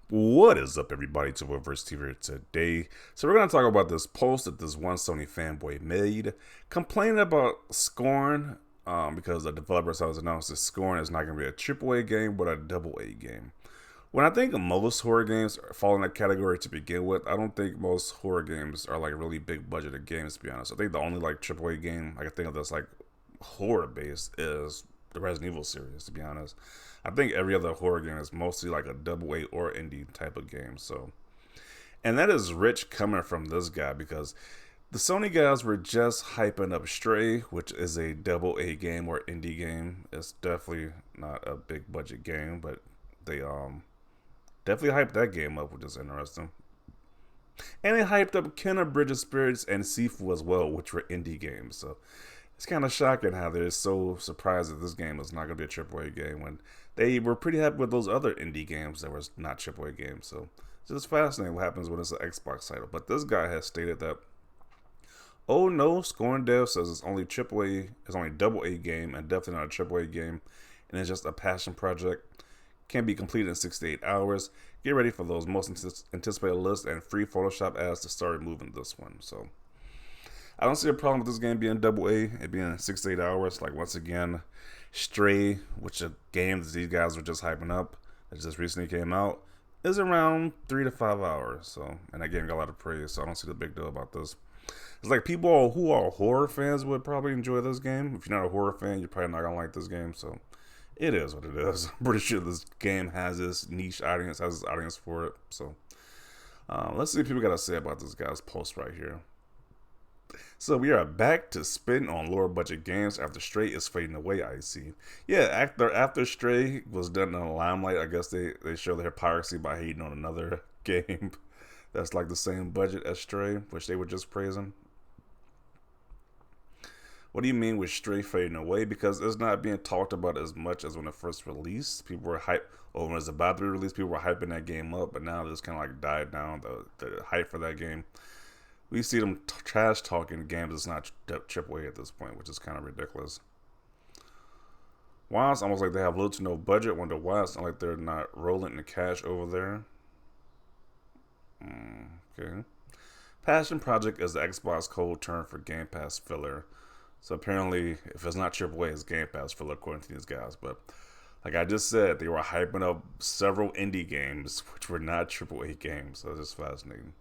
What is up, everybody? To Reverse TV today. So we're gonna talk about this post that this one Sony fanboy made, complaining about Scorn, because the developers has announced that Scorn is not gonna be a AAA game, but a AA game. When I think most horror games fall in that category to begin with, I don't think most horror games are like really big budgeted games. To be honest, I think the only like AAA game I can think of that's like horror based is the Resident Evil series. To be honest, I think every other horror game is mostly like a double A or indie type of game. So, and that is rich coming from this guy because the Sony guys were just hyping up Stray, which is a double A game or indie game. It's definitely not a big budget game, but they definitely hyped that game up, which is interesting. And they hyped up Kenna Bridge of Spirits and Sifu as well, which were indie games. So it's kind of shocking how they're so surprised that this game is not going to be a AAA game when they were pretty happy with those other indie games that was not AAA games. So it's just fascinating what happens when it's an Xbox title. But this guy has stated that, oh no, Scorn Dev says it's only AAA, it's only a double A game and definitely not a AAA game, and it's just a passion project. Can be completed in 68 hours. Get ready for those most anticipated lists and free Photoshop ads to start moving this one. So I don't see a problem with this game being double A, it being in 68 hours. Like once again, Stray, which a game that these guys were just hyping up, that just recently came out, is around 3 to 5 hours. So, and that game got a lot of praise. So I don't see the big deal about this. It's like people who are horror fans would probably enjoy this game. If you're not a horror fan, you're probably not gonna like this game. So it is what it is. I'm pretty sure this game has this niche audience, has this audience for it. So let's see what people got to say about this guy's post right here. So we are back to spitting on lower budget games after Stray is fading away, I see. Yeah, after Stray was done in the limelight, I guess they show their hypocrisy by hating on another game that's like the same budget as Stray, which they were just praising. What do you mean with Stray fading away? Because it's not being talked about as much as when it first released. People were hyped, or when it was about to be released, people were hyping that game up, but now it's kind of like died down, the hype for that game. We see them trash talking games that's not AAA at this point, which is kind of ridiculous. Why it's almost like they have little to no budget. Wonder why it's not like they're not rolling in the cash over there. Okay. Passion Project is the Xbox code term for Game Pass filler. So apparently, if it's not AAA, it's Game Pass filler according to these guys. But like I just said, they were hyping up several indie games which were not AAA games. So it's just fascinating.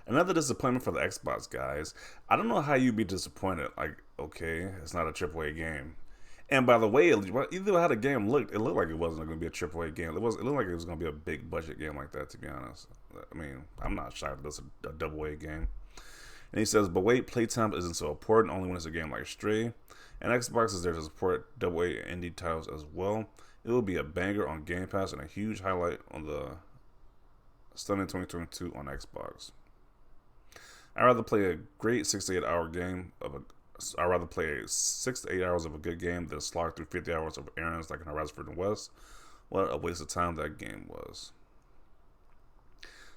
Another disappointment for the Xbox guys. I don't know how you'd be disappointed. Like, okay, it's not a AAA game. And by the way, either how the game looked, it looked like it wasn't going to be a AAA game. It looked like it was going to be a big budget game like that. To be honest, I mean, I'm not shocked that it's a double A game. And he says, but wait, playtime isn't so important. Only when it's a game like Stray. And Xbox is there to support double A indie titles as well. It will be a banger on Game Pass and a huge highlight on the stunning 2022 on Xbox. I'd rather play a great 6 to 8 hour game of a. I'd rather play 6 to 8 hours of a good game than slog through 50 hours of errands like in Horizon Forbidden West. What a waste of time that game was.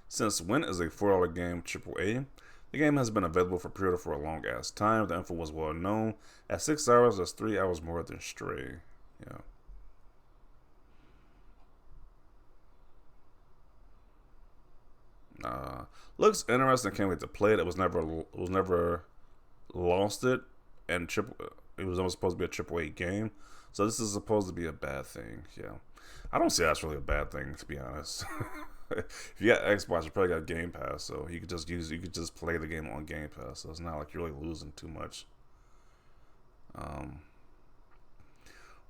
Since when is a $4 game AAA? The game has been available for pre-order for a long ass time. The info was well known. At 6 hours, that's 3 hours more than Stray. Yeah. Looks interesting. Can't wait to play it. It was never lost it, and it was almost supposed to be a AAA game. So this is supposed to be a bad thing. Yeah, I don't see that's really a bad thing, to be honest. If you got Xbox, you probably got Game Pass, so you could just play the game on Game Pass. So it's not like you're really losing too much. Um,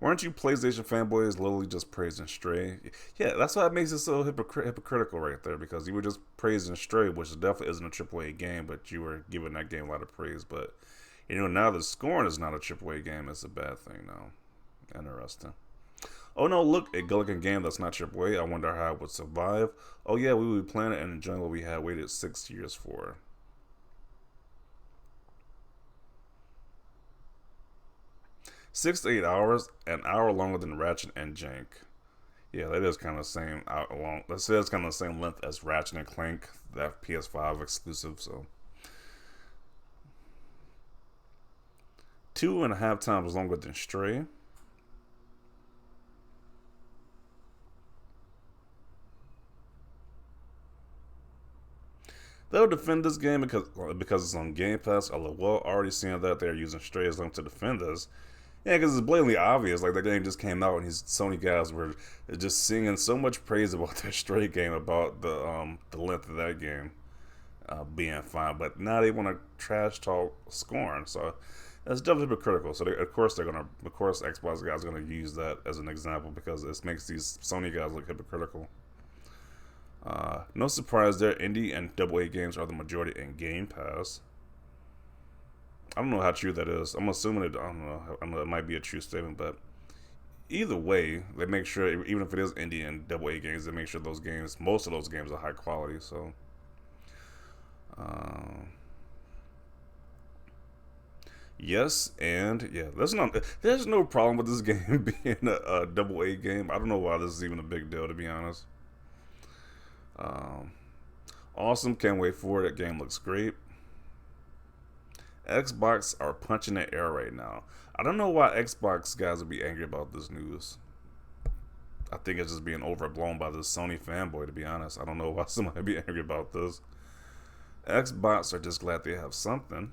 weren't you PlayStation fanboys literally just praising Stray? Yeah, that's why it makes it so hypocritical right there, because you were just praising Stray, which definitely isn't a AAA game, but you were giving that game a lot of praise. But now that Scorn is not a AAA game, it's a bad thing now. Interesting. Oh no, look, a good-looking game that's not AAA. I wonder how it would survive. Oh yeah, we would be playing it and enjoying what we had waited 6 years for. 6 to 8 hours, an hour longer than Ratchet and Jank. Yeah, that is kind of the same out along. Let's say it's kind of the same length as Ratchet and Clank, that PS5 exclusive. So 2.5 times longer than Stray. They'll defend this game because it's on Game Pass. Well, already seeing that they're using Stray as them to defend this. Yeah, because it's blatantly obvious. Like the game just came out, and these Sony guys were just singing so much praise about their Stray game, about the length of that game being fine. But now they want to trash talk Scorn. So that's definitely hypocritical. So of course, Xbox guys are gonna use that as an example because it makes these Sony guys look hypocritical. No surprise there, indie and AA games are the majority in Game Pass. I don't know how true that is. I'm assuming it. I don't know. I know it might be a true statement, but either way, they make sure, even if it is indie and AA games, they make sure those games, most of those games, are high quality. So, uh, yes, and yeah, there's no problem with this game being a AA game. I don't know why this is even a big deal, to be honest. Um, awesome, can't wait for it. That game looks great. Xbox are punching the air right now. I don't know why Xbox guys would be angry about this news. I think it's just being overblown by this Sony fanboy, to be honest. I don't know why somebody would be angry about this. Xbox are just glad they have something.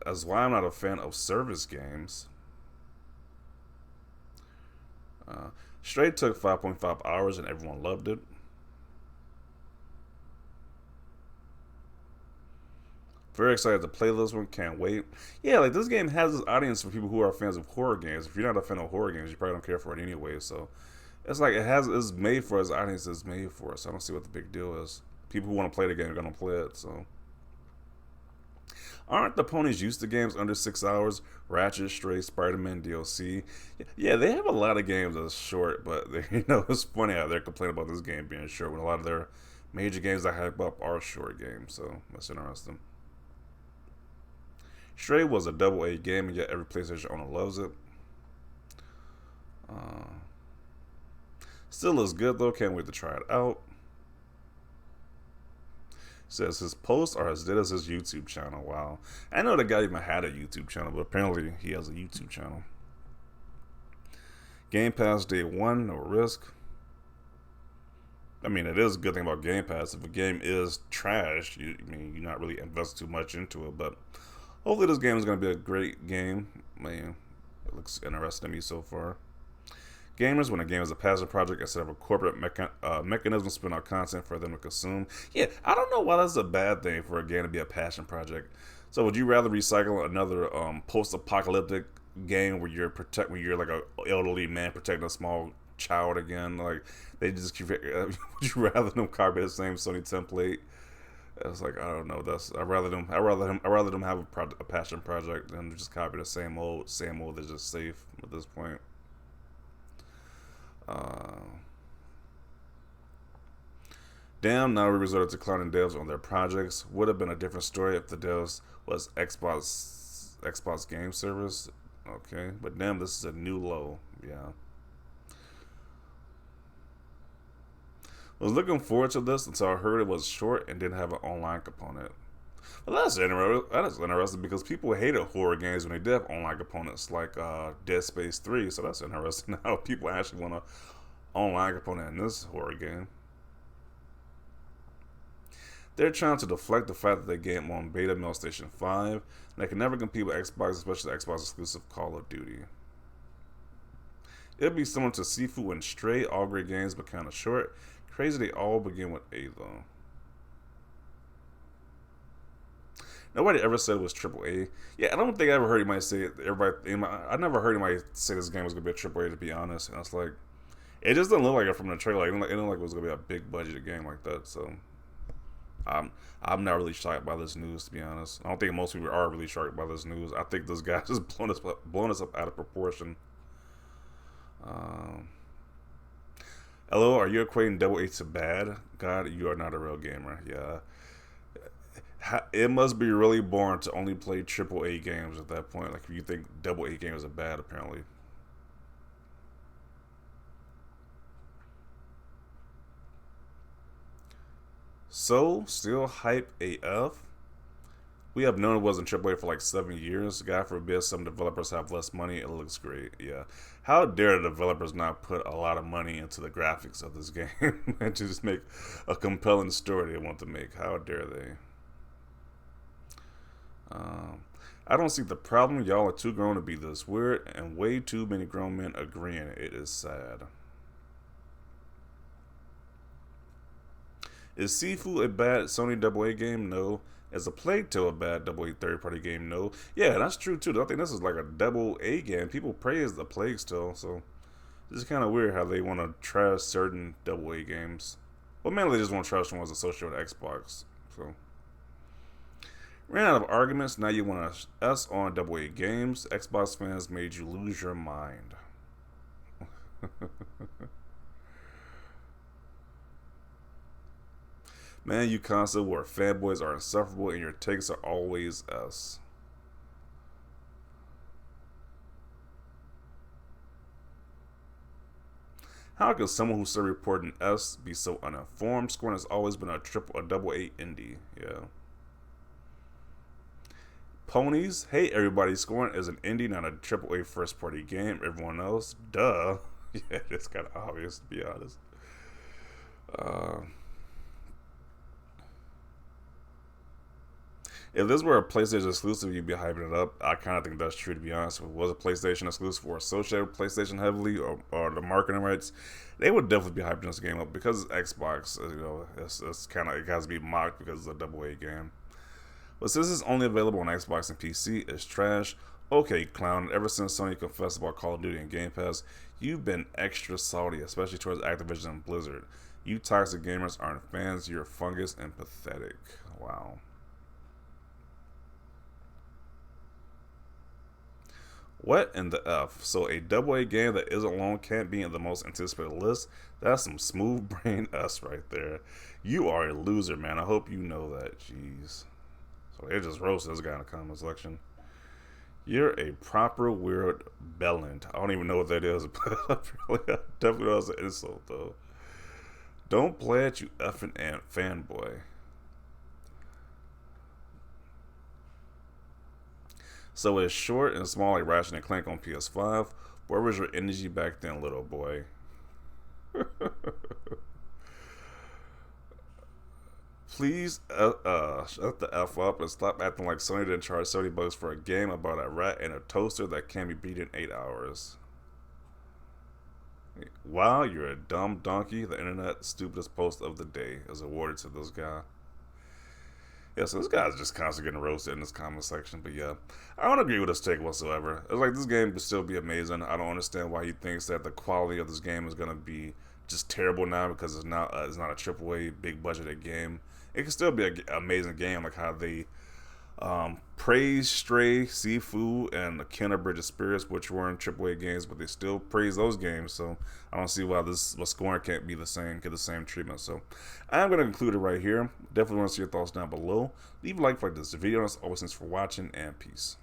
As why I'm not a fan of service games. Straight took 5.5 hours and everyone loved it. Very excited to play this one. Can't wait. Yeah, like this game has this audience for people who are fans of horror games. If you're not a fan of horror games, you probably don't care for it anyway. So it's like it's made for its audience. It's made for it. So I don't see what the big deal is. People who want to play the game are gonna play it. So aren't the ponies used to games under 6 hours? Ratchet Straight, Spider-Man DLC. Yeah, they have a lot of games that's short, but it's funny how they're complaining about this game being short when a lot of their major games that hype up are short games. So that's interesting. Stray was a AA game, and yet every PlayStation owner loves it. Uh, Still looks good though. Can't wait to try it out. Says his posts are as dead as his YouTube channel. Wow, I know the guy even had a YouTube channel, but apparently he has a YouTube channel. Game Pass day one, no risk. I mean, it is a good thing about Game Pass. If a game is trash, you're not really investing too much into it, but hopefully this game is going to be a great game. Man, it looks interesting to me so far. Gamers, when a game is a passion project instead of a corporate mechanism to spin out content for them to consume. Yeah, I don't know why that's a bad thing for a game to be a passion project. So would you rather recycle another post-apocalyptic game where you're like a elderly man protecting a small child again? Like they just would you rather them copy the same Sony template? It's like I don't know. I'd rather them have a passion project than just copy the same old. That's just safe at this point. Damn, now we resorted to clowning devs on their projects. Would have been a different story if the devs was Xbox Game Service. Okay, but damn, this is a new low. Yeah. I was looking forward to this until I heard it was short and didn't have an online component. Well, that's interesting because people hated horror games when they did have online components like Dead Space 3. So that's interesting how people actually want an online component in this horror game. They're trying to deflect the fact that they game on beta Mail Station 5 and they can never compete with Xbox, especially the Xbox exclusive Call of Duty. It'd be similar to Sifu and Stray, all great games but kind of short. Crazy they all begin with A though. Nobody ever said it was AAA. Yeah, I don't think I ever heard anybody say it. I never heard anybody say this game was gonna be a AAA. To be honest, and it's like, it just doesn't look like it from the trailer. Like, it didn't look like it was gonna be a big budget game like that. So, I'm not really shocked by this news. To be honest, I don't think most people are really shocked by this news. I think this guy just blown us up out of proportion. Hello, are you equating AA to bad? God, you are not a real gamer. Yeah. It must be really boring to only play AAA games at that point. Like, if you think AA games are bad, apparently. So, still hype AF. We have known it wasn't AAA for like 7 years. God forbid some developers have less money. It looks great. Yeah. How dare the developers not put a lot of money into the graphics of this game and to just make a compelling story they want to make? How dare they? Um, I don't see the problem. Y'all are too grown to be this weird, and way too many grown men agreeing. It is sad. Is Sifu a bad Sony AA game? No. Is A Plague Tale a bad AA third party game? No. Yeah, that's true too. I think this is like a AA game. People praise The Plague Tale, so it's kind of weird how they want to trash certain AA games. Well, mainly they just want to trash the ones associated with Xbox. So ran out of arguments. Now you want us on AA games. Xbox fans made you lose your mind. Man, you console where fanboys are insufferable and your takes are always us. How could someone who started reporting S be so uninformed? Scorn has always been a double A indie. Yeah. Ponies? Hey everybody, Scorn is an indie, not a triple A first party game. Everyone else? Duh. Yeah, it's kind of obvious to be honest. Uh, if this were a PlayStation exclusive, you'd be hyping it up. I kind of think that's true, to be honest. If it was a PlayStation exclusive or associated with PlayStation heavily, or the marketing rights, they would definitely be hyping this game up because it's Xbox. You know, it's kind of, it has to be mocked because it's a double A game. But since it's only available on Xbox and PC, it's trash. Okay, clown. Ever since Sony confessed about Call of Duty and Game Pass, you've been extra salty, especially towards Activision and Blizzard. You toxic gamers aren't fans. You're fungus and pathetic. Wow. What in the F? So a double A game that isn't long can't be in the most anticipated list? That's some smooth brain us right there. You are a loser, man. I hope you know that. Jeez. So they just roasted this guy in the comment section. You're a proper weird bellend. I don't even know what that is, but I definitely know it's an insult though. Don't play it, you effing ant fanboy. So it's short and small like Ratchet and Clank on PS5. Where was your energy back then, little boy? Please shut the F up and stop acting like Sony didn't charge $70 for a game about a rat and a toaster that can be beat in 8 hours. Wow, you're a dumb donkey. The internet stupidest post of the day is awarded to this guy. Yeah, so this guy's just constantly getting roasted in this comment section. But yeah, I don't agree with his take whatsoever. It's like this game could still be amazing. I don't understand why he thinks that the quality of this game is gonna be just terrible now because it's not a AAA big budgeted game. It can still be an amazing game, like how they praise Stray, Sifu, and the Kenner Bridge of Spirits, which were in AAA games, but they still praise those games. So I don't see why this Scorn can't be the same, get the same treatment. So I'm gonna conclude it right here. Definitely want to see your thoughts down below. Leave a like for this video. As always, thanks for watching, and peace.